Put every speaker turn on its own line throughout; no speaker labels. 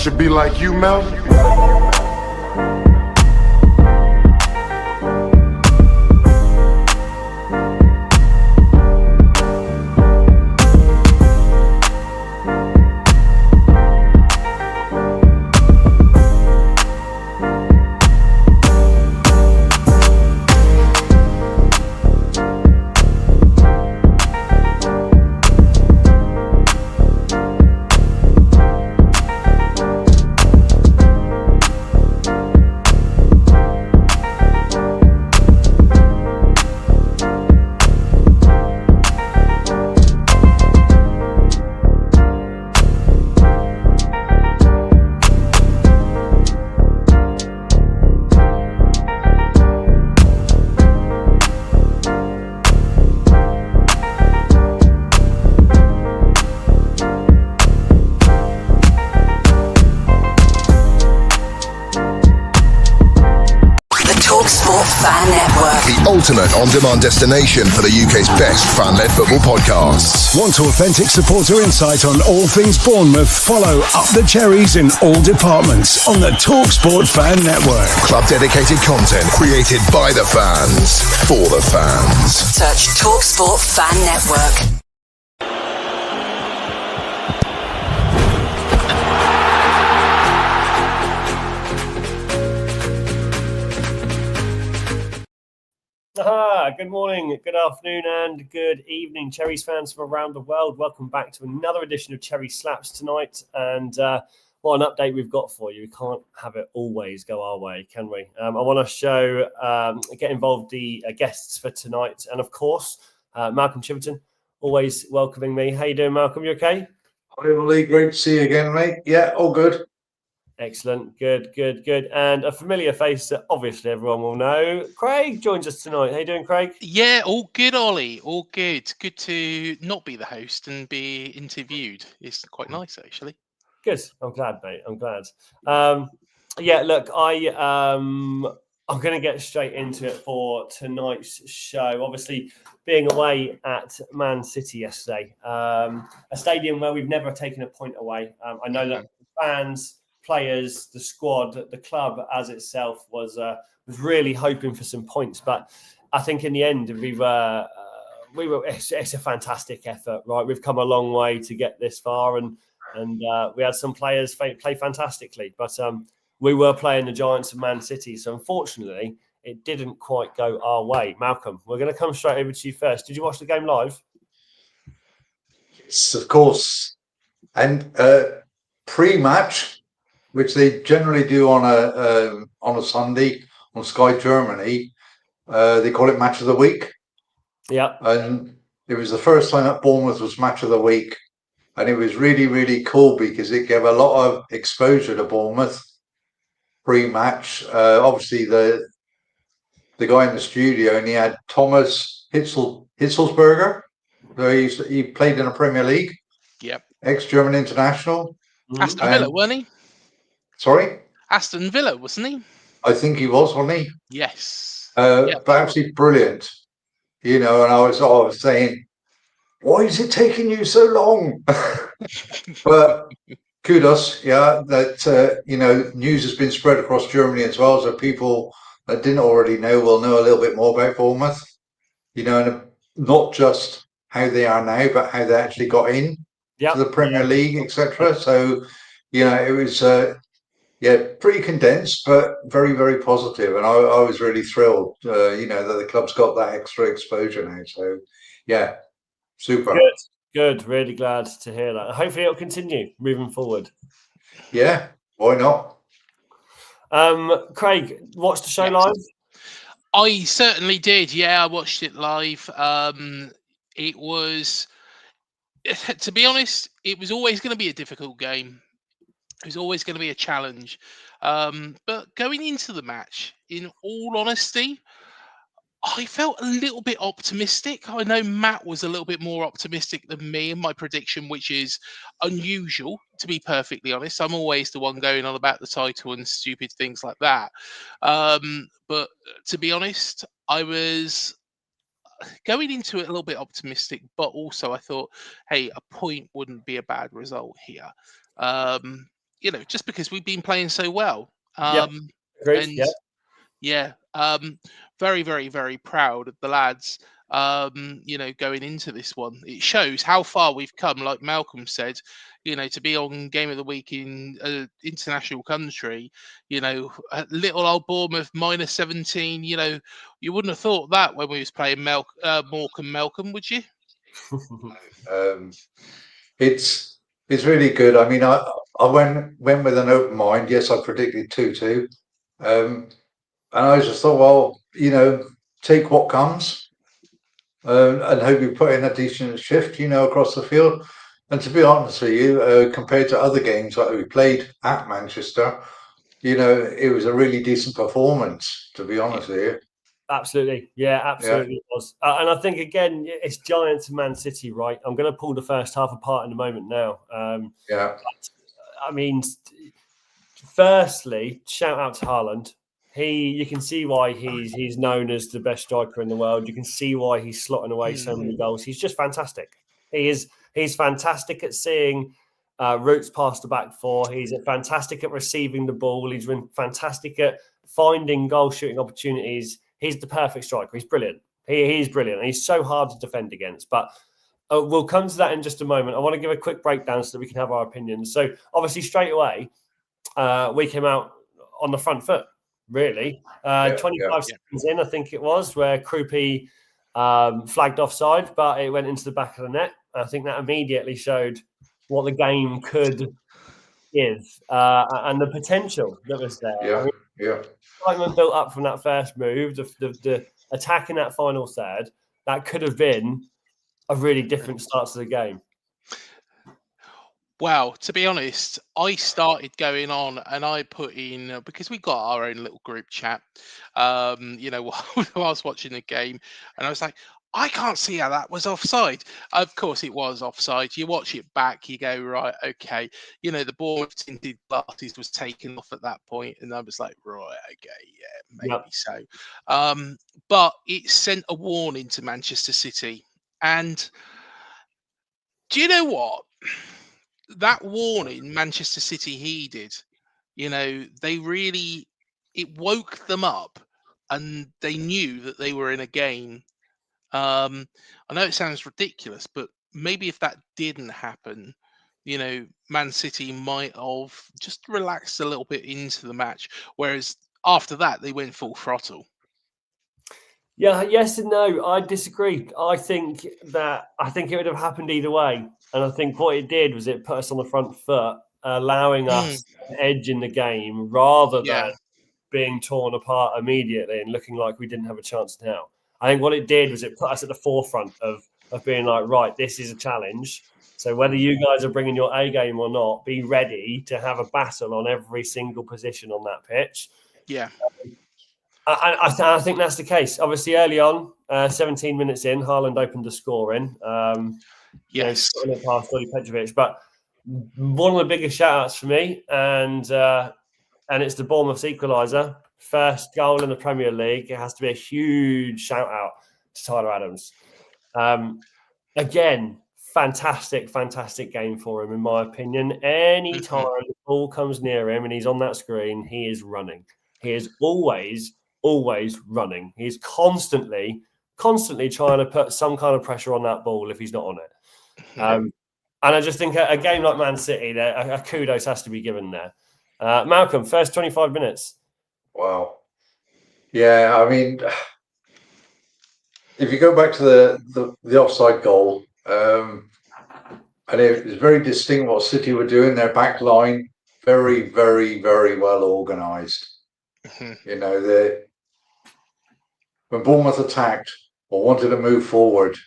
should be like you, Melvin.
Ultimate on-demand destination for the UK's best fan-led football podcasts.
Want authentic supporter insight on all things Bournemouth? Follow Up the Cherries in all departments on the TalkSport Fan Network.
Club-dedicated content created by the fans, for the fans.
Search TalkSport Fan Network.
Good morning, good afternoon, and good evening, Cherries fans from around the world. Welcome back to another edition of Cherry Slaps tonight. And what an update we've got for you. We can't have it always go our way, can we? I want to get involved the guests for tonight. And of course, Malcolm Chiverton, always welcoming me. How you doing, Malcolm? You okay?
Hi, Ollie. Great to see you again, mate. Yeah, all good.
Excellent. Good. And a familiar face that obviously everyone will know. Craig joins us tonight. How you doing, Craig?
Yeah, all good, Ollie. All good. Good to not be the host and be interviewed. It's quite nice, actually.
Good. I'm glad, mate. I'm glad. Yeah, look, I'm going to get straight into it for tonight's show. Obviously, being away at Man City yesterday, a stadium where we've never taken a point away. I know that fans, players, the squad, the club as itself was really hoping for some points, but I think in the end we were. It's a fantastic effort, right? We've come a long way to get this far, and we had some players play fantastically, but we were playing the Giants of Man City, so unfortunately it didn't quite go our way. Malcolm, we're going to come straight over to you first. Did you watch the game live?
Yes, of course, and pre-match, which they generally do on a Sunday on Sky Germany. They call it Match of the Week.
Yeah.
And it was the first time that Bournemouth was Match of the Week. And it was really, really cool because it gave a lot of exposure to Bournemouth pre-match. Obviously, the guy in the studio, and he had Thomas Hitzelsberger. So he played in the Premier League.
Yep.
Ex-German international.
Aston Villa, wasn't he?
Sorry?
Aston Villa, wasn't he?
I think he was, wasn't he?
Yes.
But absolutely brilliant. You know, and I was saying, why is it taking you so long? But kudos, that, news has been spread across Germany as well. So people that didn't already know will know a little bit more about Bournemouth, and not just how they are now, but how they actually got in to the Premier League, etc. So, it was, pretty condensed, but very, very positive. And I was really thrilled, that the club's got that extra exposure now. So, yeah, super.
Good. Really glad to hear that. Hopefully it'll continue moving forward.
Yeah, why not?
Craig, watched the show live?
I certainly did. Yeah, I watched it live. It was, to be honest, it was always going to be a difficult game. It was always going to be a challenge. But going into the match, in all honesty, I felt a little bit optimistic. I know Matt was a little bit more optimistic than me in my prediction, which is unusual, to be perfectly honest. I'm always the one going on about the title and stupid things like that. But to be honest, I was going into it a little bit optimistic, but also I thought, hey, a point wouldn't be a bad result here. just because we've been playing so well.
Agreed.
And
Yeah.
yeah, very, very, very proud of the lads. Going into this one, it shows how far we've come. Like Malcolm said, to be on Game of the Week in an international country, little old Bournemouth minus 17. You wouldn't have thought that when we was playing Malcolm, would you?
It's really good. I mean, I went with an open mind. Yes, I predicted 2-2, and I just thought, well, take what comes, and hope you put in a decent shift, across the field. And to be honest with you, compared to other games that we played at Manchester, it was a really decent performance. To be honest with you.
Absolutely. Yeah, absolutely. It was. And I think, again, it's Giants and Man City, right? I'm going to pull the first half apart in a moment now. I mean, firstly, shout out to Haaland. You can see why he's known as the best striker in the world. You can see why he's slotting away so many goals. He's just fantastic. He's fantastic at seeing routes past the back four. He's fantastic at receiving the ball. He's been fantastic at finding goal shooting opportunities. He's the perfect striker. He's brilliant. He's brilliant. He's so hard to defend against. But we'll come to that in just a moment. I want to give a quick breakdown so that we can have our opinions. So obviously straight away, we came out on the front foot, really. 25 seconds in, I think it was, where Krupi flagged offside, but it went into the back of the net. I think that immediately showed what the game could give and the potential that was there. Excitement built up from that first move, the attack in that final third. That could have been a really different start to the game.
Well, to be honest, I started going on and I put in, because we got our own little group chat, while I was watching the game, and I was like, I can't see how that was offside. Of course, it was offside. You watch it back, you go, right, okay. The Bournemouth tinted glasses was taken off at that point, and I was like, right, okay, yeah, maybe so. But it sent a warning to Manchester City. And do you know what? That warning Manchester City heeded. It woke them up, and they knew that they were in a game. I know it sounds ridiculous, but maybe if that didn't happen, Man City might have just relaxed a little bit into the match. Whereas after that, they went full throttle.
Yeah, yes and no. I disagree. I think it would have happened either way. And I think what it did was it put us on the front foot, allowing us an edge in the game rather than being torn apart immediately and looking like we didn't have a chance now. I think what it did was it put us at the forefront of being like, right, this is a challenge. So whether you guys are bringing your A game or not, be ready to have a battle on every single position on that pitch.
Yeah.
I think that's the case. Obviously, early on, 17 minutes in, Haaland opened the scoring.
Yes.
Past Ollie Petrovic. But one of the biggest shout-outs for me, and it's the Bournemouth equaliser. First goal in the Premier League. It has to be a huge shout-out to Tyler Adams. Again, fantastic game for him, in my opinion. Any time the ball comes near him and he's on that screen, he is running. He is always running. He's constantly trying to put some kind of pressure on that ball if he's not on it. And I just think a game like Man City, a kudos has to be given there. Malcolm, first 25 minutes.
Wow. Yeah, I mean, if you go back to the offside goal, and it was very distinct what City were doing. Their back line, very, very, very well organised. When Bournemouth attacked or wanted to move forward,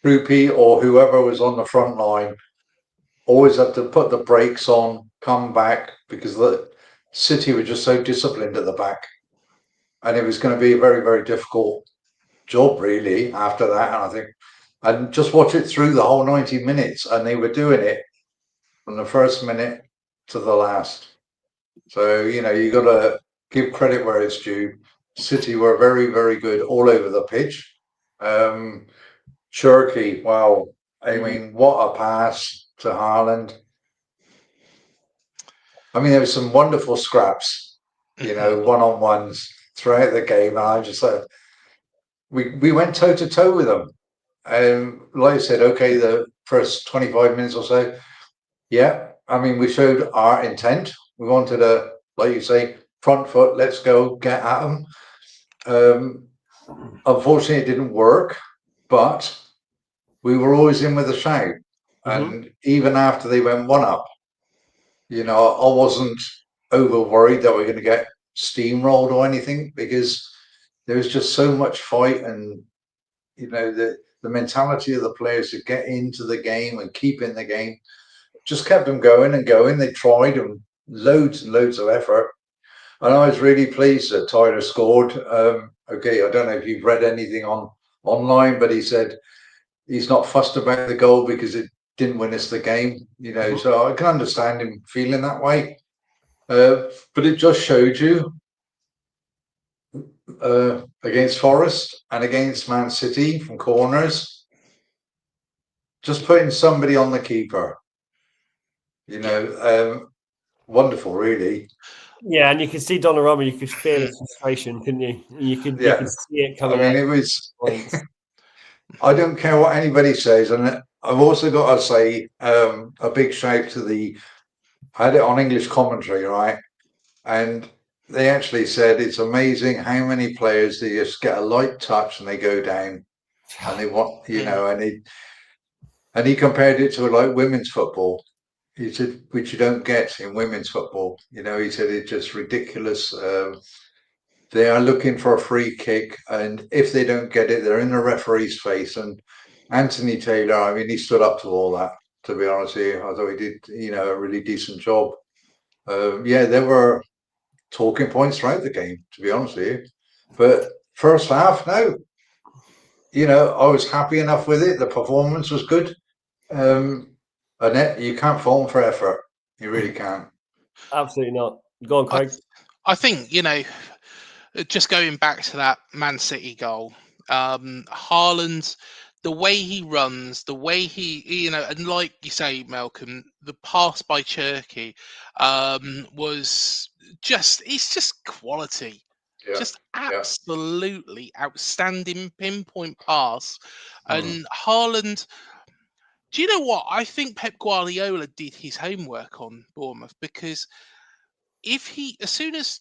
Rupi or whoever was on the front line always had to put the brakes on, come back, because the City were just so disciplined at the back. And it was going to be a very, very difficult job, really, after that. And just watch it through the whole 90 minutes, and they were doing it from the first minute to the last. So, you got to give credit where it's due. City were very, very good all over the pitch. Cherky, wow. I mean, what a pass to Haaland. I mean, there were some wonderful scraps, one-on-ones throughout the game. And I just we went toe to toe with them. And like I said, okay, the first 25 minutes or so, yeah. I mean, we showed our intent. We wanted to, like you say, front foot, let's go get at them. Unfortunately, it didn't work, but we were always in with a shout. And even after they went one up, I wasn't over worried that we're going to get steamrolled or anything, because there was just so much fight, and the mentality of the players to get into the game and keep in the game just kept them going and going. They tried, and loads of effort. And I was really pleased that Tyler scored. Okay, I don't know if you've read anything online, but he said he's not fussed about the goal because it didn't win us the game. So I can understand him feeling that way. But it just showed you against Forest and against Man City from corners, just putting somebody on the keeper. Wonderful, really.
Yeah, and you could see Donnarumma. You could feel his frustration, couldn't you? You could see it coming.
I mean, it was. I don't care what anybody says, and I've also got to say a big shout to I had it on English commentary, right? And they actually said it's amazing how many players they just get a light touch and they go down, and they want, and he compared it to like women's football. He said, which you don't get in women's football. He said it's just ridiculous. They are looking for a free kick, and if they don't get it, they're in the referee's face. And Anthony Taylor, I mean, he stood up to all that, to be honest with you. I thought he did, a really decent job. There were talking points throughout the game, to be honest with you. But first half, no. I was happy enough with it. The performance was good. Annette, you can't fault them for effort. You really can't.
Absolutely not. Go on, Craig.
I think, just going back to that Man City goal, Haaland, the way he runs, the way he, and like you say, Malcolm, the pass by Cherky was it's just quality.
Yeah.
Just absolutely outstanding pinpoint pass. And Haaland, do you know what? I think Pep Guardiola did his homework on Bournemouth, because as soon as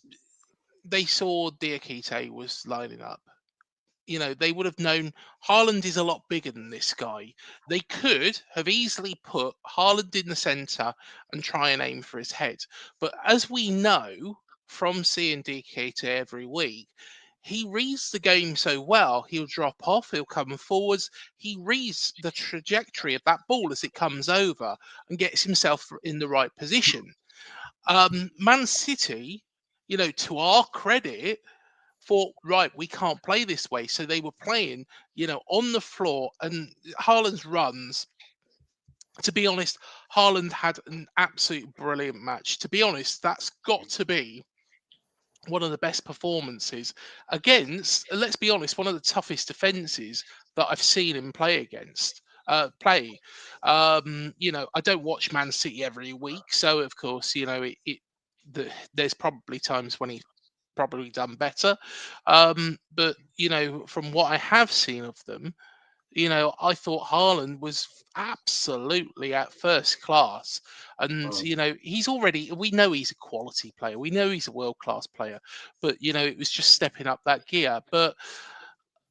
they saw Diakite was lining up, they would have known Haaland is a lot bigger than this guy. They could have easily put Haaland in the centre and try and aim for his head. But as we know from seeing Diakite every week, he reads the game so well. He'll drop off, he'll come forwards. He reads the trajectory of that ball as it comes over and gets himself in the right position. Man City, to our credit, thought, right, we can't play this way. So they were playing, on the floor, and Haaland's runs. To be honest, Haaland had an absolute brilliant match. To be honest, that's got to be one of the best performances against, let's be honest, one of the toughest defenses that I've seen him play against. I don't watch Man City every week, so of course, there's probably times when he's probably done better. But from what I have seen of them, I thought Haaland was absolutely at first class. And, we know he's a quality player. We know he's a world-class player. But, it was just stepping up that gear. But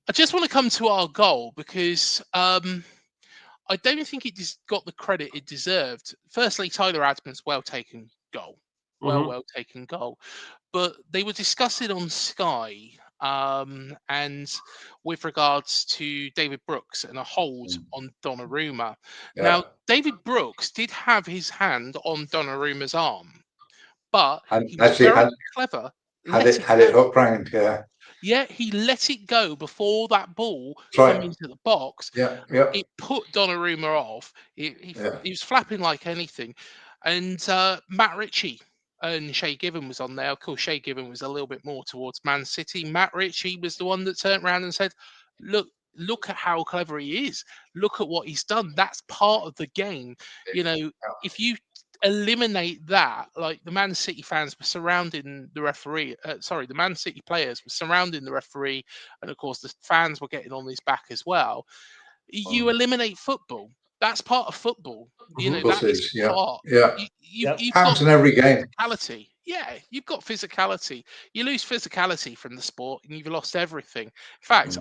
I just want to come to our goal, because I don't think it got the credit it deserved. Firstly, Tyler Adam's well-taken goal. Well taken goal. But they were discussing on Sky, and with regards to David Brooks and a hold on Donnarumma.
Yeah.
Now, David Brooks did have his hand on Donnarumma's arm, but he was very clever.
Had it hooked round, yeah.
Yeah, he let it go before that ball came into the box.
Yeah.
It put Donnarumma off. He was flapping like anything. And Matt Ritchie and Shay Given was on there. Of course, Shay Given was a little bit more towards Man City. Matt Ritchie was the one that turned around and said, look at how clever he is. Look at what he's done. That's part of the game. If you eliminate that, like the Man City fans were surrounding the referee. The Man City players were surrounding the referee, and of course the fans were getting on his back as well. You eliminate football. That's part of football. You know, that is
Yeah,
part.
yeah.
You've got
Happens in every game.
physicality. Yeah, you've got physicality. You lose physicality from the sport, and you've lost everything. In fact,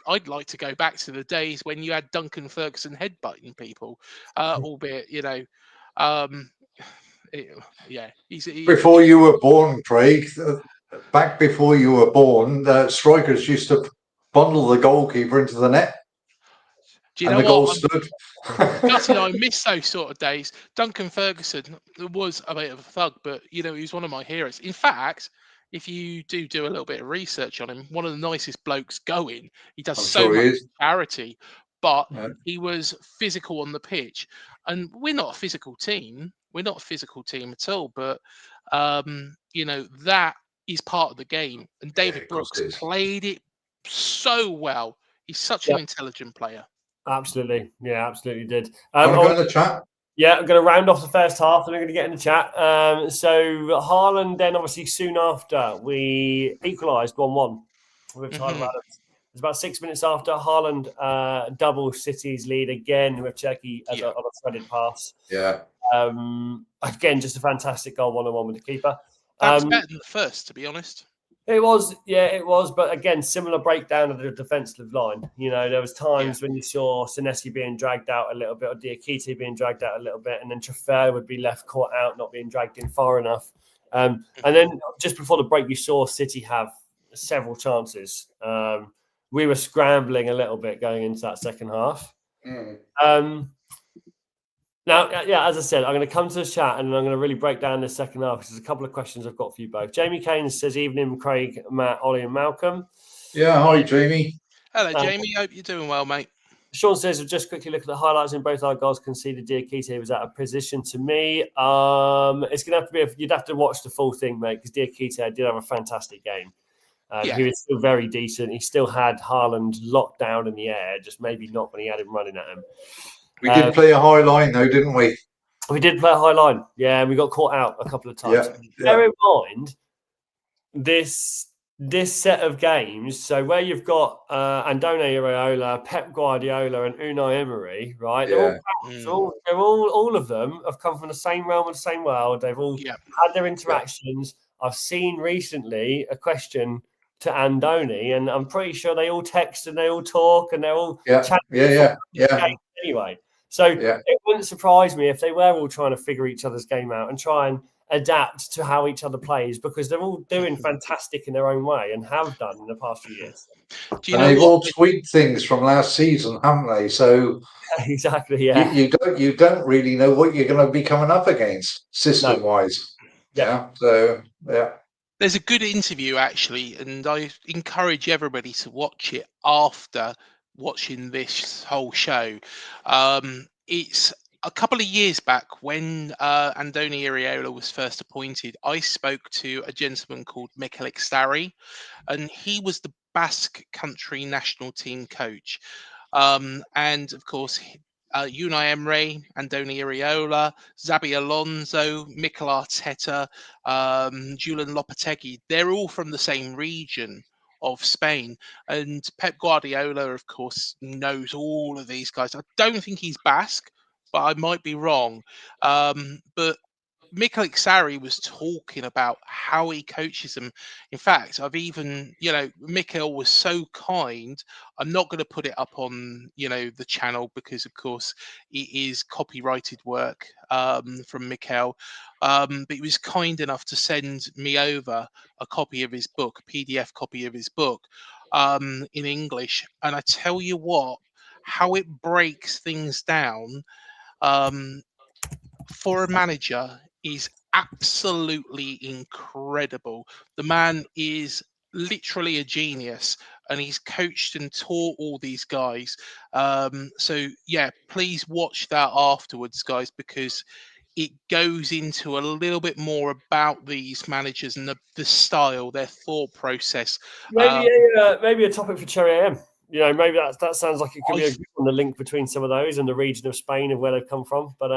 I'd like to go back to the days when you had Duncan Ferguson headbutting people, albeit, you know,
Before you were born, Craig, back before you were born, strikers used to bundle the goalkeeper into the net.
Do you
and
know
the goal
what?
stood.
Gutted I miss those sort of days. Duncan Ferguson was a bit of a thug, but you know, he was one of my heroes. In fact, if you do a little bit of research on him, one of the nicest blokes going. He does so much charity, but he was physical on the pitch. And we're not a physical team. We're not a physical team at all. But you know, that is part of the game. And David Brooks played it so well. He's such an intelligent player.
Absolutely. Yeah, absolutely did.
I'm going to chat.
Yeah, I'm going to round off the first half and I'm going to get in the chat. So Haaland then obviously soon after we equalised 1-1 with Tyler Adams. It's about 6 minutes after Haaland double City's lead again with Cherki on a threaded pass.
Yeah.
Again, just a fantastic goal 1-on-1 with the keeper.
That was better than the first, to be honest.
It was, it was. But again, similar breakdown of the defensive line. You know, there was times when you saw Senesi being dragged out a little bit, or Diakite being dragged out a little bit, and then Trafford would be left caught out, not being dragged in far enough. And then just before the break, you saw City have several chances. We were scrambling a little bit going into that second half. Now, as I said, I'm going to come to the chat and I'm going to really break down this second half because there's a couple of questions I've got for you both. Jamie Kane says, evening, Craig, Matt, Ollie and Malcolm.
Yeah, hi, Jamie.
Hello, Jamie. Hope you're doing well, mate.
Sean says, we'll just quickly look at the highlights in both our goals conceded. Diakite was out of position to me. It's going to have to be, you'd have to watch the full thing, mate, because Diakite did have a fantastic game. He was still very decent. He still had Haaland locked down in the air, just maybe not when he had him running at him.
We did play a high line, though, didn't we?
We did play a high line, and we got caught out a couple of times. Bear in mind, this set of games, so where you've got Andone Iraola, Pep Guardiola, and Unai Emery, right? They're all of them have come from the same realm of the same world. They've all had their interactions. I've seen recently a question to Andone, and I'm pretty sure they all text and they all talk and they're all chatting. Anyway. So it wouldn't surprise me if they were all trying to figure each other's game out and try and adapt to how each other plays, because they're all doing fantastic in their own way and have done in the past few years.
They've all tweaked things from last season, haven't they? So
exactly,
you don't really know what you're going to be coming up against system-wise.
There's a good interview actually, and I encourage everybody to watch it after watching this whole show. It's a couple of years back when Andoni Iraola was first appointed. I spoke to a gentleman called Mikel Xtari, and he was the Basque Country national team coach. And of course, Unai Emery, Andoni Iraola, Xabi Alonso, Mikel Arteta, Julian Lopetegui, they're all from the same region of Spain. And Pep Guardiola, of course, knows all of these guys. I don't think he's Basque, but I might be wrong. But Mikel Xtari was talking about how he coaches them. In fact, I've even, Mikel was so kind. I'm not going to put it up on, the channel because, of course, it is copyrighted work from Mikel. But he was kind enough to send me over a copy of his book, a PDF copy of his book in English. And I tell you what, how it breaks things down for a manager is absolutely incredible. The man is literally a genius, and he's coached and taught all these guys. So please watch that afterwards, guys, because it goes into a little bit more about these managers and the style, their thought process.
Maybe a topic for Cherry AM. Maybe that sounds like it could be a good one, the link between some of those and the region of Spain and where they've come from. But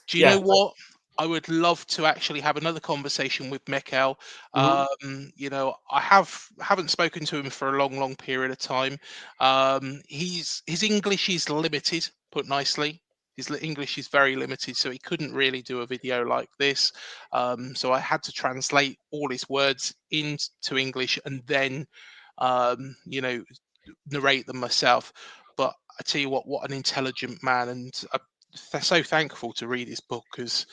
do you know what? I would love to actually have another conversation with Mikel. You know, I haven't spoken to him for a long period of time. His English is limited, put nicely. His English is very limited, so he couldn't really do a video like this. So I had to translate all his words into English and then, you know, narrate them myself. But I tell you what an intelligent man, and I'm so thankful to read his book because,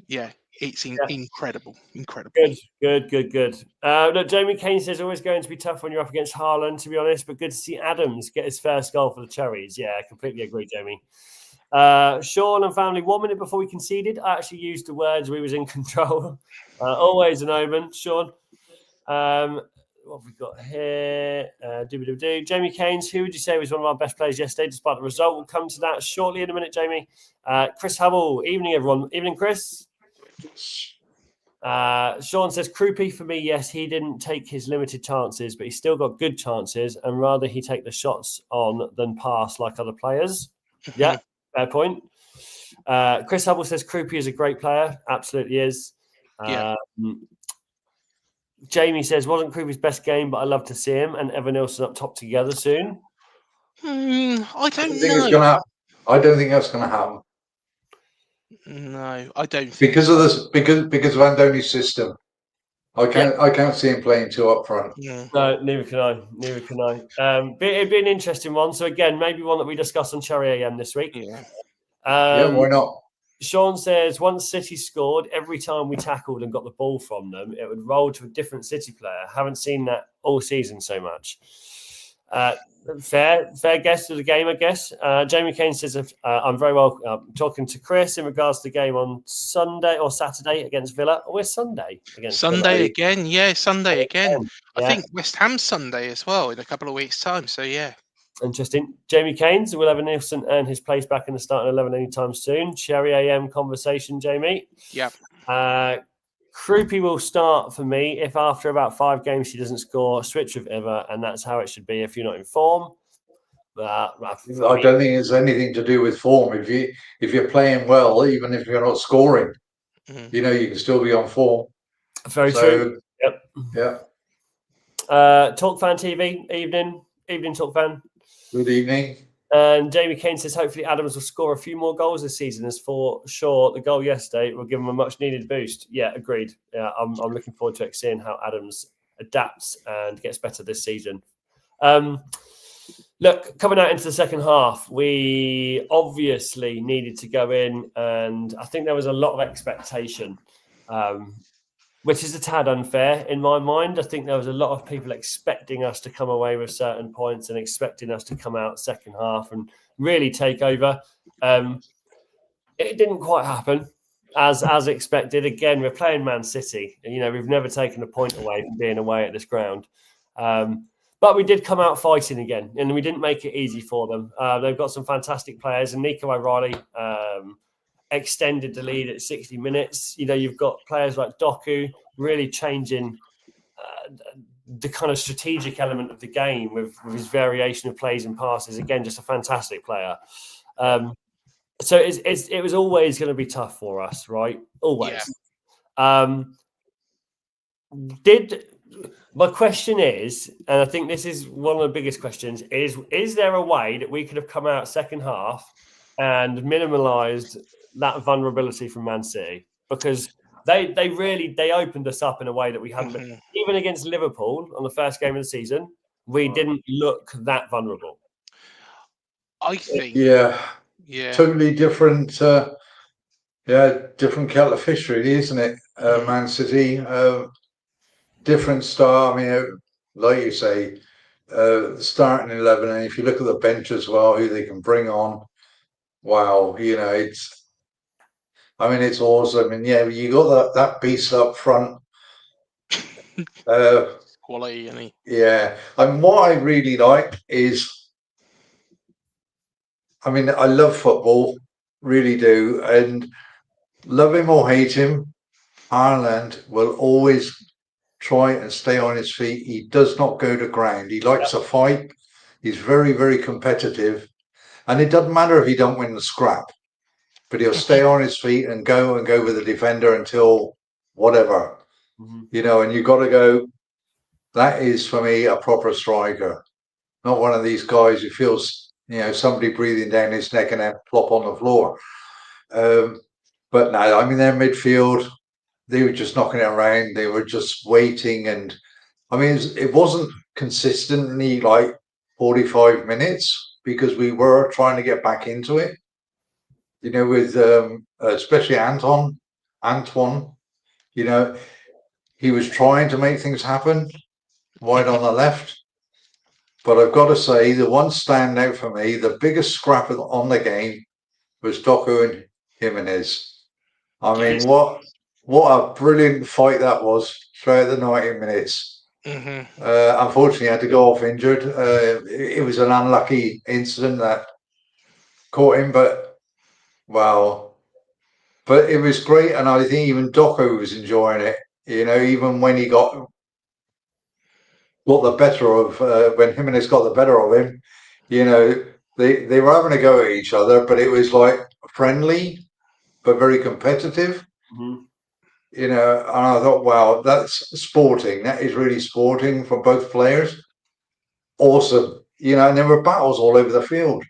yeah, it's incredible.
Good. Look, Jamie Kane says always going to be tough when you're up against Haaland, to be honest, but good to see Adams get his first goal for the Cherries. Yeah, I completely agree, Jamie. Sean and family, 1 minute before we conceded, I actually used the words we was in control. Always an omen, Sean. What have we got here? Jamie Keynes, who would you say was one of our best players yesterday, despite the result? We'll come to that shortly in a minute, Jamie. Chris Hubble, evening, everyone. Evening, Chris. Sean says, Krupi, for me, yes, he didn't take his limited chances, but he still got good chances, and rather he take the shots on than pass like other players. Yeah, fair point. Chris Hubble says, Krupi is a great player. Absolutely is. Jamie says, wasn't Krupi's best game, but I love to see him and Evan Nilsson up top together soon.
I don't
know. I don't think that's going to happen.
No, I don't think
because of this, because of Andoni's system. I can't see him playing two up front.
Yeah. No, neither can I. It'd be an interesting one. So again, maybe one that we discuss on Cherry AM this week.
Yeah.
Why not?
Sean says, once City scored, every time we tackled and got the ball from them, it would roll to a different City player. Haven't seen that all season so much. Fair guess to the game, I guess. Jamie Kane says, I'm very well talking to Chris in regards to the game on Sunday or Saturday against Villa. Or where's Sunday against
Sunday
Villa?
again? Yeah, Sunday again.
Yeah.
I think West Ham's Sunday as well in a couple of weeks' time. So, yeah.
Interesting. Jamie Keynes, will Evan Nilsson earn his place back in the starting 11 anytime soon? Cherry AM conversation, Jamie.
Yeah.
Krupi will start for me if after about 5 games she doesn't score, switch with Eva, and that's how it should be if you're not in form.
I don't think it's anything to do with form. If you're playing well, even if you're not scoring, you know, you can still be on form.
Very true. Yep.
Yeah.
Talk Fan TV, evening Talk Fan.
Good evening.
And Jamie Kane says, hopefully Adams will score a few more goals this season, as for sure the goal yesterday will give him a much needed boost. Yeah, agreed. Yeah, I'm looking forward to seeing how Adams adapts and gets better this season. Look, coming out into the second half, we obviously needed to go in, and I think there was a lot of expectation, which is a tad unfair in my mind. I think there was a lot of people expecting us to come away with certain points and expecting us to come out second half and really take over. It didn't quite happen as expected. Again, we're playing Man City. You know, we've never taken a point away from being away at this ground. But we did come out fighting again, and we didn't make it easy for them. They've got some fantastic players, and Nico O'Reilly extended the lead at 60 minutes. You know, you've got players like Doku really changing the kind of strategic element of the game with his variation of plays and passes. Again, just a fantastic player. So it was always going to be tough for us, right? Always. Yeah. My question is, and I think this is one of the biggest questions, is there a way that we could have come out second half and minimalised that vulnerability from Man City? Because they opened us up in a way that we hadn't been. Even against Liverpool on the first game of the season, we didn't look that vulnerable.
I think.
Yeah. Totally different. Different kettle of fish, really, isn't it? Man City. Different style. I mean, like you say, the starting 11, and if you look at the bench as well, who they can bring on, wow, you know, it's awesome. And yeah, you got that beast up front.
Quality, any.
Yeah, and what I really like is, I mean, I love football, really do, and love him or hate him, Haaland will always try and stay on his feet. He does not go to ground. He likes a fight. He's very, very competitive. And it doesn't matter if he don't win the scrap. but he'll stay on his feet and go with the defender until whatever, you know. And you've got to go. That is for me a proper striker, not one of these guys who feels, you know, somebody breathing down his neck and then plop on the floor. But no, I mean, their midfield, they were just knocking it around. They were just waiting, and I mean, it wasn't consistently like 45 minutes because we were trying to get back into it. You know, with especially Antoine, you know, he was trying to make things happen wide on the left. But I've got to say, the one standout for me, the biggest scrap on the game was Doku and Jimenez. I mean, what a brilliant fight that was throughout the 90 minutes. Unfortunately, I had to go off injured. It was an unlucky incident that caught him, but wow. But it was great, and I think even Doku was enjoying it. You know, even when he got the better of when Jimenez got the better of him, you know, they were having a go at each other, but it was like friendly but very competitive. You know, and I thought, wow, that's sporting. That is really sporting for both players. Awesome. You know, and there were battles all over the field.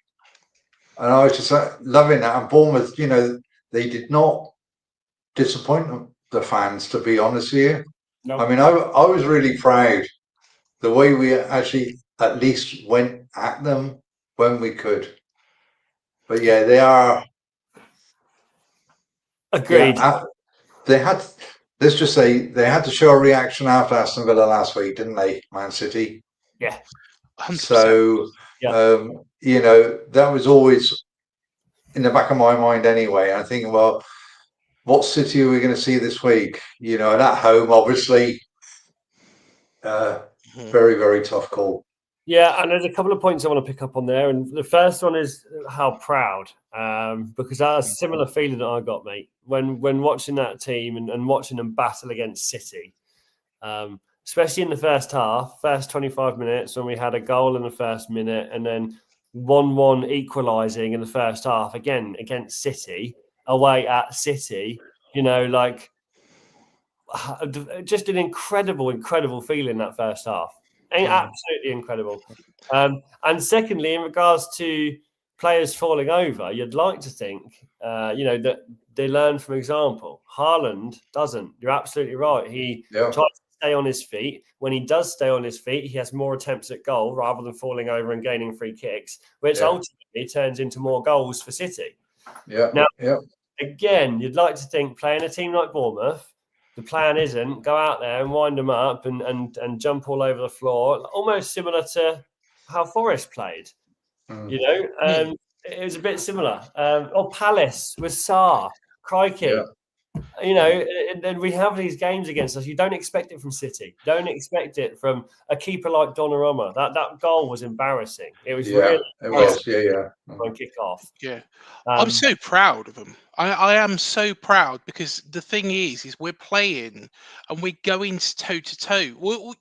And I was just loving that. And Bournemouth, you know, they did not disappoint the fans, to be honest with you. No. I mean, I was really proud the way we actually at least went at them when we could. But yeah, they are.
Agreed.
Yeah, they had, let's just say, they had to show a reaction after Aston Villa last week, didn't they, Man City?
Yeah.
100%.
So, you know, that was always in the back of my mind anyway. I think, well, what City are we going to see this week? You know, and at home, obviously, very, very tough call.
Yeah, and there's a couple of points I want to pick up on there. And the first one is how proud, because that's a similar feeling that I got, mate, when watching that team and watching them battle against City, especially in the first half, first 25 minutes when we had a goal in the first minute and then 1-1 equalising in the first half, again, against City, away at City, you know, like just an incredible feeling that first half. Absolutely incredible. And secondly, in regards to players falling over, you'd like to think, you know, that they learn from example. Haaland doesn't. You're absolutely right. He tries to stay on his feet. When he does stay on his feet, he has more attempts at goal rather than falling over and gaining free kicks, which ultimately turns into more goals for City. Now, again, you'd like to think playing a team like Bournemouth, the plan isn't go out there and wind them up and jump all over the floor, almost similar to how Forest played. You know, it was a bit similar. Or Palace with Sarr, crikey. You know, and we have these games against us. You don't expect it from City. Don't expect it from a keeper like Donnarumma. That goal was embarrassing. It was really on kick off.
I'm so proud of them. I am so proud because the thing is we're playing and we're going toe to toe.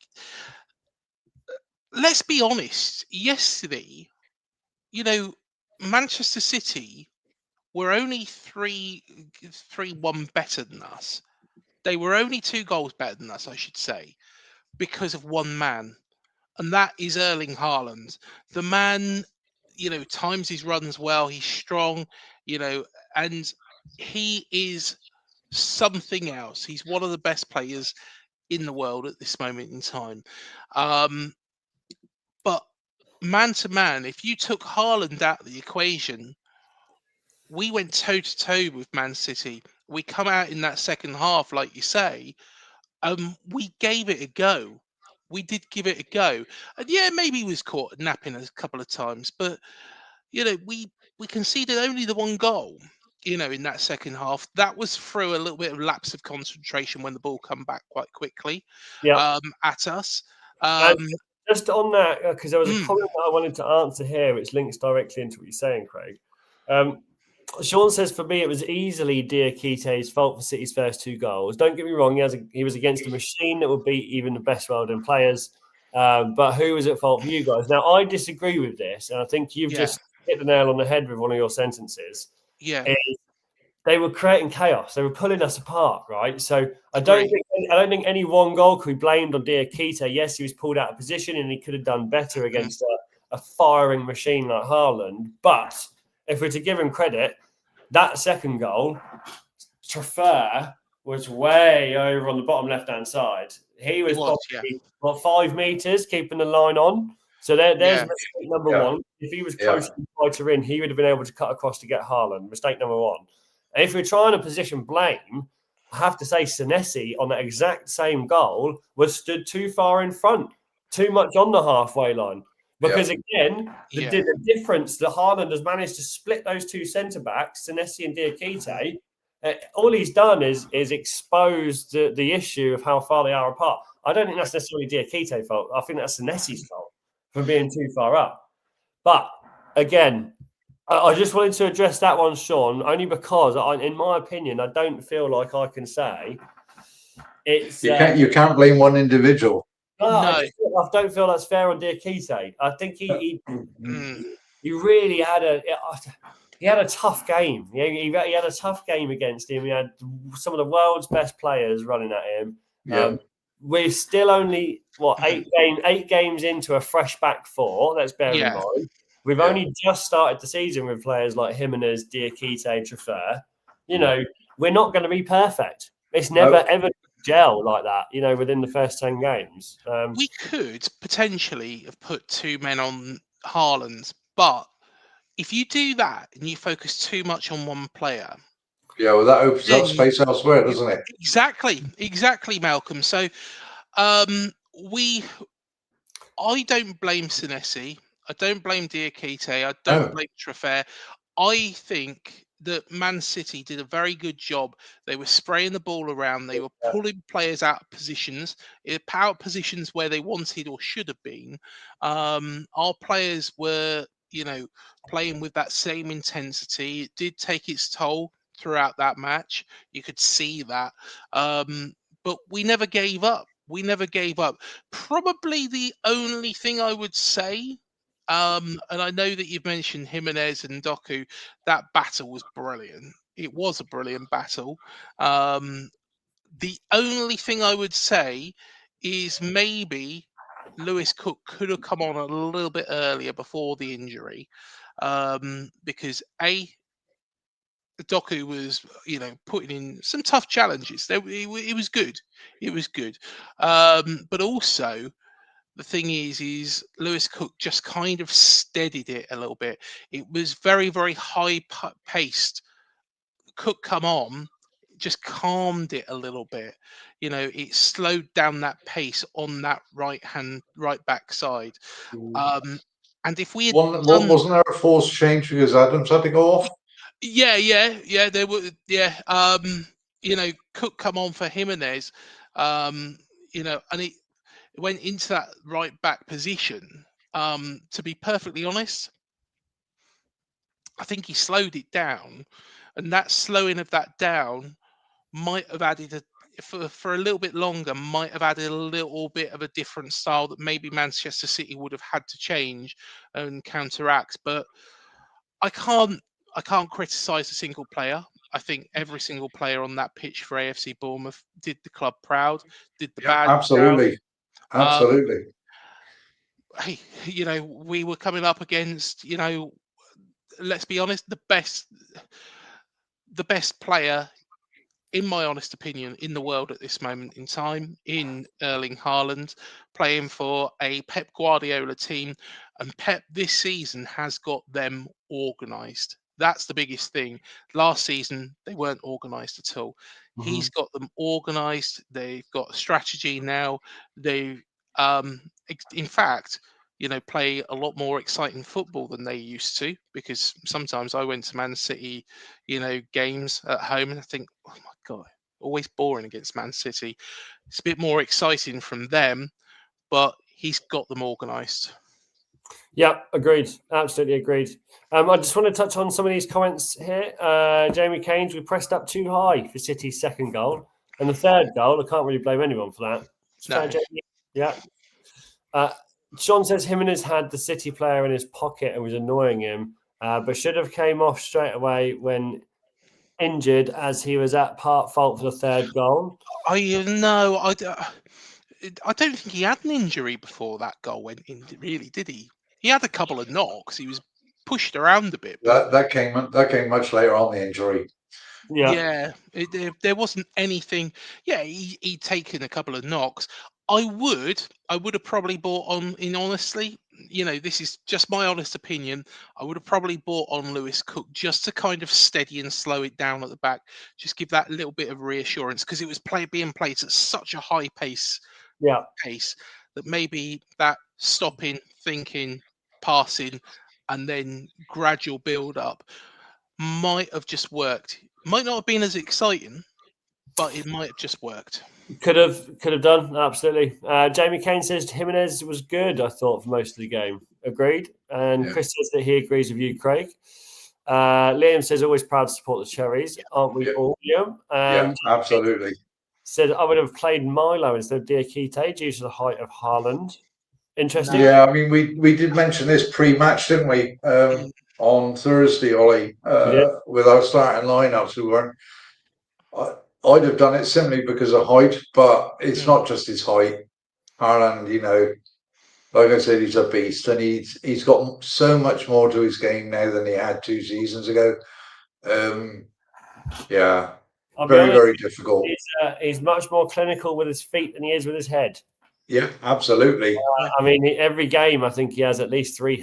Let's be honest. Yesterday, you know, Manchester City were only 3-1 better than us. They were only 2 goals better than us, I should say, because of one man, and that is Erling Haaland. The man, you know, times his runs well. He's strong, you know, and he is something else. He's one of the best players in the world at this moment in time. But man to man, if you took Haaland out of the equation, we went toe to toe with Man City. We come out in that second half, like you say, we gave it a go. We did give it a go. And yeah, maybe he was caught napping a couple of times, but you know, we conceded only the 1 goal, you know, in that second half. That was through a little bit of lapse of concentration when the ball come back quite quickly at us.
Just on that, because there was a comment that I wanted to answer here, which links directly into what you're saying, Craig. Sean says, for me, it was easily Diakite's fault for City's first 2 goals. Don't get me wrong, he was against a machine that would beat even the best world players. But who was at fault for you guys? Now, I disagree with this, and I think you've just hit the nail on the head with one of your sentences. they were creating chaos. They were pulling us apart, right? So I don't think any one goal could be blamed on Diakite. Yes, he was pulled out of position and he could have done better against a firing machine like Haaland. But if we're to give him credit, that second goal, Trafford was way over on the bottom left-hand side. He was probably 5 meters keeping the line on. So there's mistake number one. If he was close to the fighter in, he would have been able to cut across to get Haaland. Mistake number one. And if we're trying to position blame, I have to say Senesi on that exact same goal was stood too far in front, too much on the halfway line. Because again, the difference that Haaland has managed to split those two centre-backs, Senesi and Diakite, all he's done is exposed the issue of how far they are apart. I don't think that's necessarily Diakite's fault. I think that's Senesi's fault for being too far up. But again, I just wanted to address that one, Sean, only because, in my opinion, I don't feel like I can say it's...
You can't blame one individual.
No. I don't feel that's fair on Diakite. I think he really had a tough game. He had a tough game against him. He had some of the world's best players running at him. We're still only, 8 games into a fresh back four, let's bear in mind. We've only just started the season with players like Jimenez, Diakite, Trafford. We're not going to be perfect. It's never, ever gel like that, within the first 10 games.
We could potentially have put 2 men on Haaland, but if you do that and you focus too much on one player...
Yeah, well, that opens up space elsewhere, doesn't it?
Exactly, Malcolm. So I don't blame Senesi. I don't blame Diakite. I don't blame Trafford. I think that Man City did a very good job. They were spraying the ball around. They were pulling players out of positions, where they wanted or should have been. Our players were, playing with that same intensity. It did take its toll throughout that match. You could see that. But we never gave up. Probably the only thing I would say, and I know that you've mentioned Jimenez and Doku, that battle was brilliant. It was a brilliant battle. The only thing I would say is maybe Lewis Cook could have come on a little bit earlier before the injury, because Doku was, putting in some tough challenges. It was good. But also, the thing is Lewis Cook just kind of steadied it a little bit. It was very, very high paced. Cook come on, just calmed it a little bit. It slowed down that pace on that right back side. And if we had
wasn't there a forced change because Adams had to go off?
Yeah. There were, Cook come on for Jimenez, and it went into that right back position. To be perfectly honest, I think he slowed it down, and that slowing of that down might have added for a little bit longer, might have added a little bit of a different style that maybe Manchester City would have had to change and counteract. But I can't criticise a single player. I think every single player on that pitch for AFC Bournemouth did the club proud, did the bad.
Absolutely.
Hey, we were coming up against, let's be honest, the best player, in my honest opinion, in the world at this moment in time, in Erling Haaland, playing for a Pep Guardiola team. And Pep this season has got them organised. That's the biggest thing. Last season, they weren't organised at all. Mm-hmm. He's got them organised. They've got a strategy now. They, in fact, play a lot more exciting football than they used to, because sometimes I went to Man City, games at home and I think, oh my God, always boring against Man City. It's a bit more exciting from them, but he's got them organised.
Yeah, agreed. Absolutely agreed. I just want to touch on some of these comments here. Jamie Keynes, we pressed up too high for City's second goal. And the third goal, I can't really blame anyone for that.
No.
Yeah. Sean says Jimenez had the City player in his pocket and was annoying him, but should have came off straight away when injured as he was at part fault for the third goal?
No, I don't think he had an injury before that goal went in. Really, did he? He had a couple of knocks. He was pushed around a bit. But
That came much later on, the injury.
Yeah.
there wasn't anything. Yeah, he'd taken a couple of knocks. I would have probably bought on. In honestly, this is just my honest opinion. I would have probably bought on Lewis Cook just to kind of steady and slow it down at the back, just give that little bit of reassurance because it was being played at such a high pace.
Yeah.
That maybe that stopping, thinking, passing, and then gradual build up might have just worked. Might not have been as exciting, but it might have just worked.
Could have done, absolutely. Jamie Kane says Jimenez was good, I thought, for most of the game. Agreed. And Chris says that he agrees with you, Craig. Liam says always proud to support the Cherries, aren't we all, Liam?
Absolutely.
Said I would have played Milo instead of Diakite due to the height of Haaland. Interesting.
Yeah, I mean, we did mention this pre-match, didn't we? On Thursday, Ollie, with our starting lineups, we weren't. I'd have done it simply because of height, but it's not just his height. Haaland, like I said, he's a beast, and he's got so much more to his game now than he had 2 seasons ago. Very difficult.
He's much more clinical with his feet than he is with his head.
Yeah, absolutely.
I mean, every game, I think he has at least 3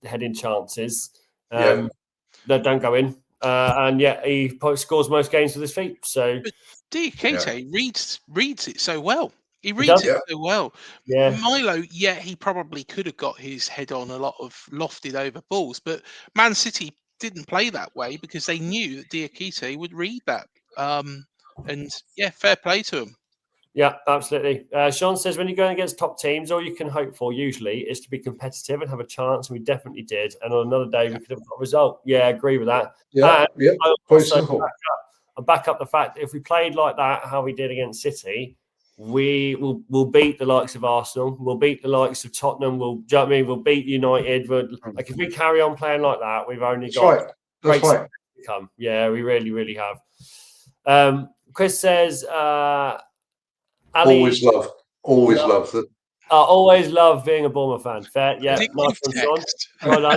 heading chances that don't go in. And yet he scores most games with his feet. So
Diakite reads it so well. He reads it so well.
Yeah.
Milo, he probably could have got his head on a lot of lofted over balls, but Man City didn't play that way because they knew that Diakite would read that. Fair play to him.
Yeah, absolutely. Sean says when you're going against top teams, all you can hope for usually is to be competitive and have a chance, and we definitely did. And on another day, we could have got a result. Yeah, I agree with that.
Quite simple.
I back up the fact that if we played like that, how we did against City, we'll beat the likes of Arsenal. We'll beat the likes of Tottenham. We'll beat United. Like if we carry on playing like that, we've only got great to come. Yeah, we really, really have. Chris says. Ali,
always love that.
I always love being a Bournemouth fan. Fair, yeah, nice one, Sean. Well,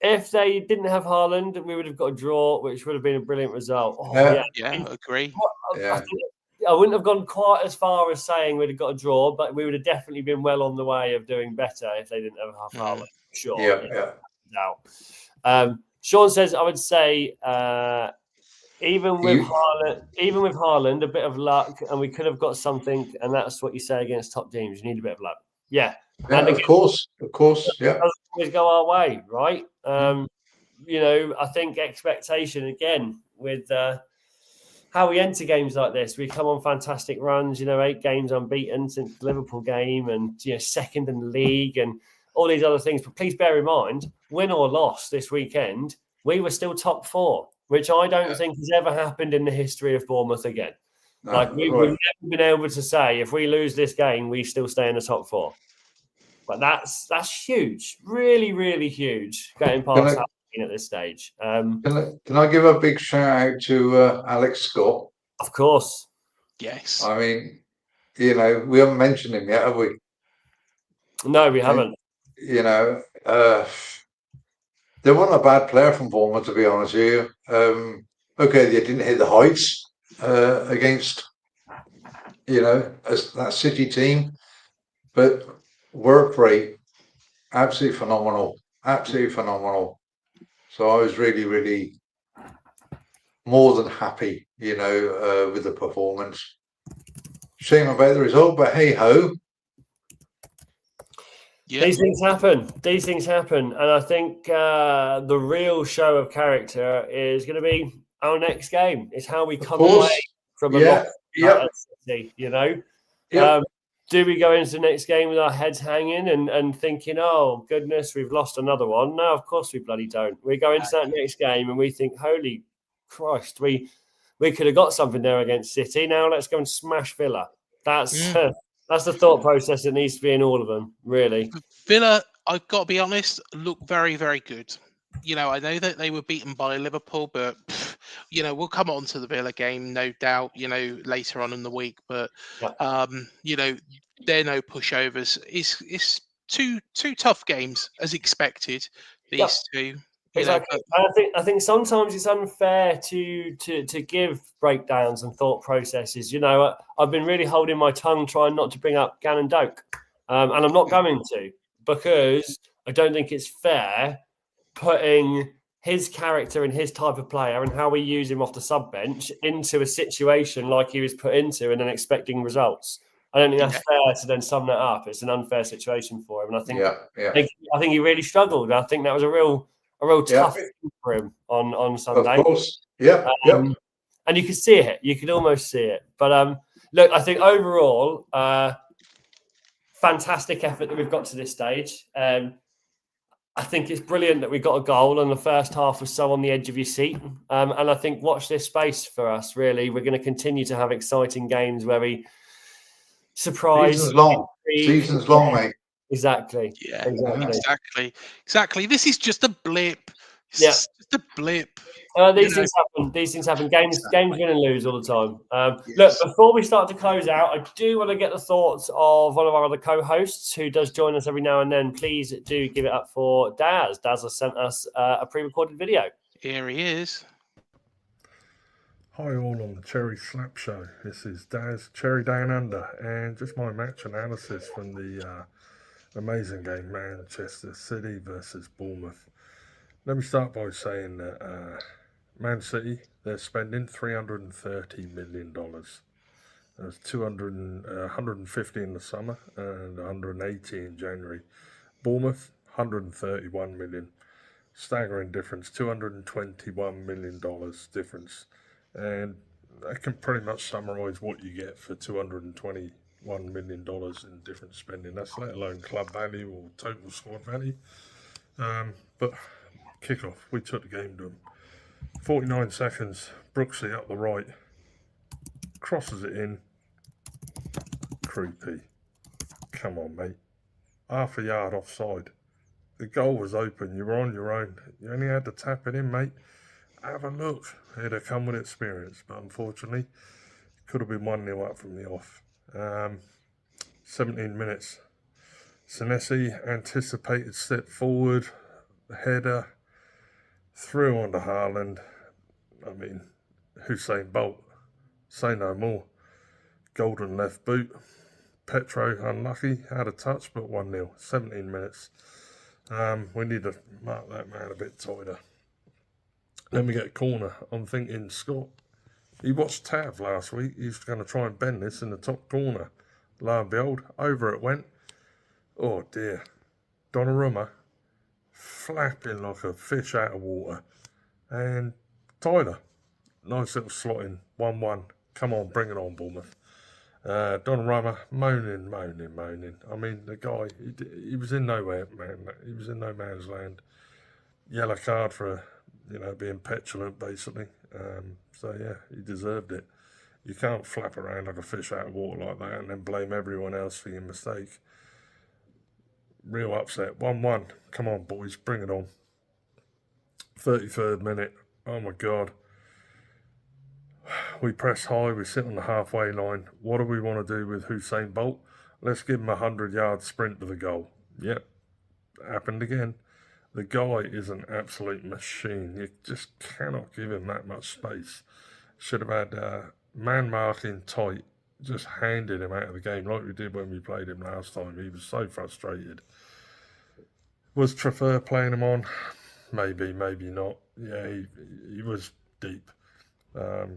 if they didn't have Haaland, we would have got a draw, which would have been a brilliant result.
I agree.
I wouldn't have gone quite as far as saying we'd have got a draw, but we would have definitely been well on the way of doing better if they didn't have Haaland. Sure. Sean says, I would say. Even with Haaland, a bit of luck, and we could have got something, and that's what you say against top teams. You need a bit of luck. Yeah,
and of course, yeah.
It doesn't always go our way, right? I think expectation again with how we enter games like this. We come on fantastic runs. 8 games unbeaten since the Liverpool game, and second in the league, and all these other things. But please bear in mind, win or loss this weekend, we were still top 4. Which I don't think has ever happened in the history of Bournemouth again. We've never been able to say if we lose this game, we still stay in the top 4. But that's huge, really, really huge. Getting past at this stage.
Can I give a big shout out to Alex Scott?
Of course.
Yes.
I mean, we haven't mentioned him yet, have we?
No, we haven't.
They weren't a bad player from Bournemouth, to be honest with you. They didn't hit the heights against, that City team, but work rate, absolutely phenomenal. So I was really, really more than happy, with the performance. Shame about the result, but hey ho.
Yeah. These things happen. And I think the real show of character is going to be our next game. It's how we come away from a loss at City, Do we go into the next game with our heads hanging and thinking, oh, goodness, we've lost another one? No, of course we bloody don't. We go into that next game and we think, holy Christ, we could have got something there against City. Now let's go and smash Villa. That's the thought process that needs to be in all of them, really.
Villa, I've got to be honest, look very, very good. I know that they were beaten by Liverpool, but we'll come on to the Villa game, no doubt, later on in the week. But
Yeah.
they're no pushovers. It's two tough games as expected.
Yeah.
These two,
Exactly.
but
I think sometimes it's unfair to give breakdowns and thought processes. I've been really holding my tongue, trying not to bring up Gannon Doak, and I'm not going to, because I don't think it's fair putting his character and his type of player and how we use him off the sub bench into a situation like he was put into and then expecting results. I don't think that's fair to then sum that up. It's an unfair situation for him, and I think I think he really struggled. I think that was a real tough thing for him on Sunday.
Of course, yeah.
And you could see it. You could almost see it. But look, I think overall, fantastic effort that we've got to this stage. I think it's brilliant that we got a goal, and the first half was so on the edge of your seat. And I think watch this space for us. Really, we're going to continue to have exciting games where we surprise.
Season's long, mate.
Exactly.
Yeah, exactly. This is just a blip. It's just a blip.
These things happen. These things happen. Games win and lose all the time. Look, before we start to close out, I do want to get the thoughts of one of our other co-hosts who does join us every now and then. Please do give it up for Daz. Daz has sent us a pre-recorded video.
Here he is.
Hi all on the Cherry Slap Show. This is Daz, Cherry Down Under, and just my match analysis from the amazing game Manchester City versus Bournemouth. Let me start by saying that Man City, they're spending $330 million. There's 150 in the summer and 180 in January. Bournemouth, 131 million. Staggering difference, $221 million difference. And that can pretty much summarise what you get for $221 million in different spending. That's let alone club value or total squad value. But kickoff, we took the game to them. 49 seconds, Brooksy up the right, crosses it in. Creepy. Come on, mate. Half a yard offside. The goal was open. You were on your own. You only had to tap it in, mate. Have a look. It'd have come with experience, but unfortunately, it could have been 1-0 up from the off. 17 minutes. Senesi anticipated step forward, header, through onto Haaland. I mean, Usain Bolt, say no more. Golden left boot. Petro unlucky, had a touch, but 1-0. 17 minutes. We need to mark that man a bit tighter. Then we get a corner. I'm thinking, Scott, he watched Tav last week. He's going to try and bend this in the top corner. Lo and behold, over it went. Oh dear. Donnarumma flapping like a fish out of water. And Tyler, nice little slot in. 1-1. Come on, bring it on, Bournemouth. Donnarumma moaning. I mean, the guy, he was in nowhere, man. He was in no man's land. Yellow card for being petulant, basically. So, yeah, he deserved it. You can't flap around like a fish out of water like that and then blame everyone else for your mistake. Real upset. 1-1. Come on, boys, bring it on. 33rd minute. Oh, my God. We press high, we sit on the halfway line. What do we want to do with Usain Bolt? Let's give him a 100-yard sprint to the goal. Yep, happened again. The guy is an absolute machine. You just cannot give him that much space. Should have had man marking tight, just handed him out of the game like we did when we played him last time. He was so frustrated. Was Trafford playing him on? Maybe, maybe not. Yeah, he was deep.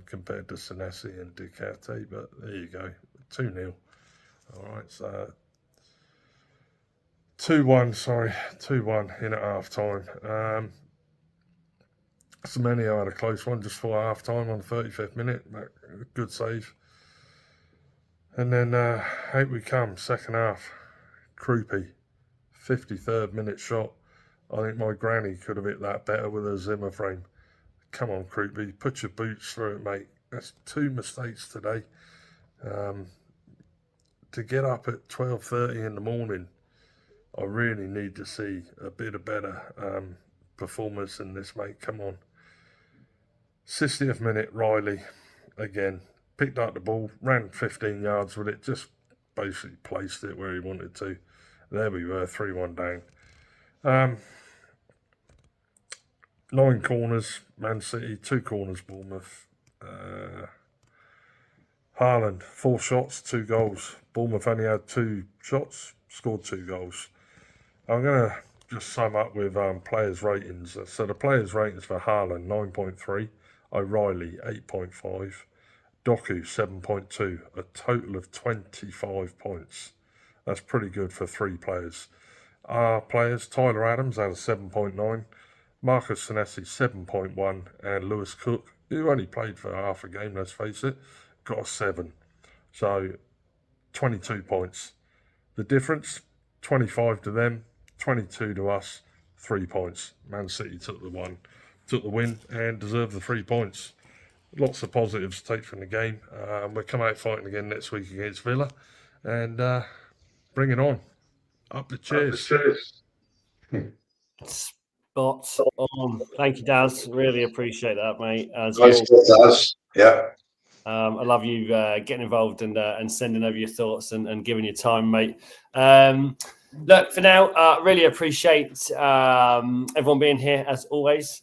Compared to Senesi and Ducati, but there you go, 2-0. All right, so 2-1 in at half time. Semenyo had a close one just before half time on the 35th minute. Good save. And then out we come, second half. Croupy, 53rd minute shot. I think my granny could have hit that better with a Zimmer frame. Come on, Croupy, put your boots through it, mate. That's 2 mistakes today. To get up at 12:30 in the morning, I really need to see a bit of better performance in this, mate. Come on. 60th minute, Riley, again, picked up the ball, ran 15 yards with it, just basically placed it where he wanted to. There we were, 3-1 down. 9 corners, Man City, 2 corners, Bournemouth. Haaland, 4 shots, 2 goals. Bournemouth only had 2 shots, scored 2 goals. I'm going to just sum up with players' ratings. So the players' ratings for Haaland, 9.3. O'Reilly, 8.5. Doku, 7.2. A total of 25 points. That's pretty good for 3 players. Our players, Tyler Adams had a 7.9. Marcus Senesi, 7.1. And Lewis Cook, who only played for half a game, let's face it, got a 7. So 22 points. The difference, 25 to them, 22 to us, 3 points. Man City took the win and deserved the 3 points. Lots of positives to take from the game. We'll come out fighting again next week against Villa and bring it on. Up the cheers.
Spot on. Thank you, Daz. Really appreciate that, mate.
Yeah.
I love you getting involved and sending over your thoughts and giving your time, mate. Look, for now, really appreciate everyone being here as always.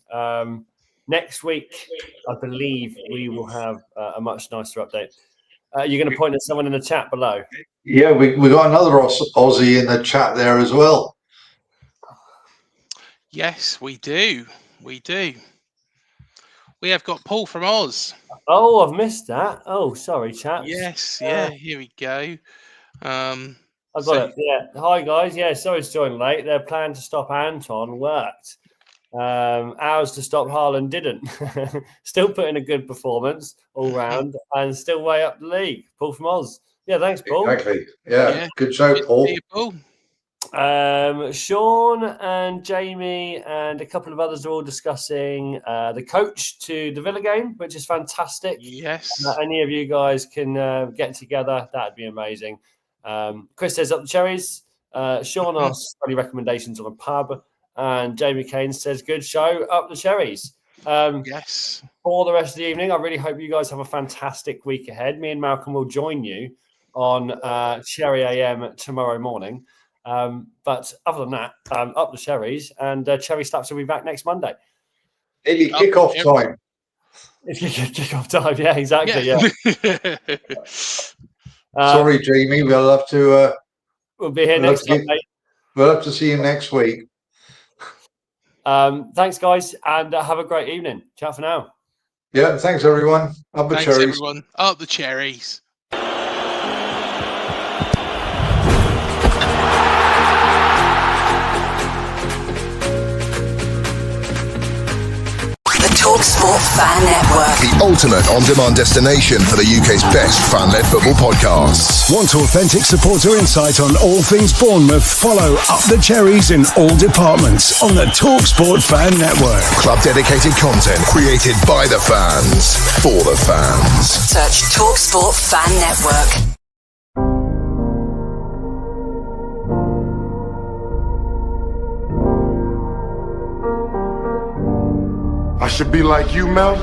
Next week, I believe we will have a much nicer update. You're going to point at someone in the chat below.
Yeah, we got another Aussie in the chat there as well.
Yes, we do. We do. We have got Paul from Oz.
Oh, I've missed that. Oh, sorry, chaps.
Yes, yeah, here we go.
I've got it. Yeah. Hi, guys. Yeah, sorry to join late. Their plan to stop Anton worked. Ours to stop Haaland didn't. Still putting a good performance all round and still way up the league. Paul from Oz. Yeah, thanks, Paul.
Exactly. Yeah. Good show, Paul.
Paul.
Sean and Jamie and a couple of others are all discussing the coach to the Villa game, which is fantastic.
Yes.
Any of you guys can get together, that'd be amazing. Chris says up the cherries. Sean asks any recommendations on a pub, and Jamie Kane says good show, up the cherries.
Yes.
For the rest of the evening, I really hope you guys have a fantastic week ahead. Me and Malcolm will join you on Cherry AM tomorrow morning. But other than that, up the cherries, and Cherry Slaps will be back next Monday.
Maybe kick-off time.
If you can kick off time, yeah, exactly. Yeah.
Sorry, Jamie. We'll have to.
We'll be here next Monday.
We'll have to see you next week.
Thanks, guys, and have a great evening. Ciao for now.
Yeah, thanks, everyone. Up the cherries.
Thanks, everyone. Up the cherries.
TalkSport Fan Network.
The ultimate on-demand destination for the UK's best fan-led football podcasts.
Want authentic supporter insight on all things Bournemouth? Follow Up the Cherries in all departments on the TalkSport Fan Network.
Club-dedicated content created by the fans, for the fans.
Search TalkSport Fan Network.
I should be like you, Mel.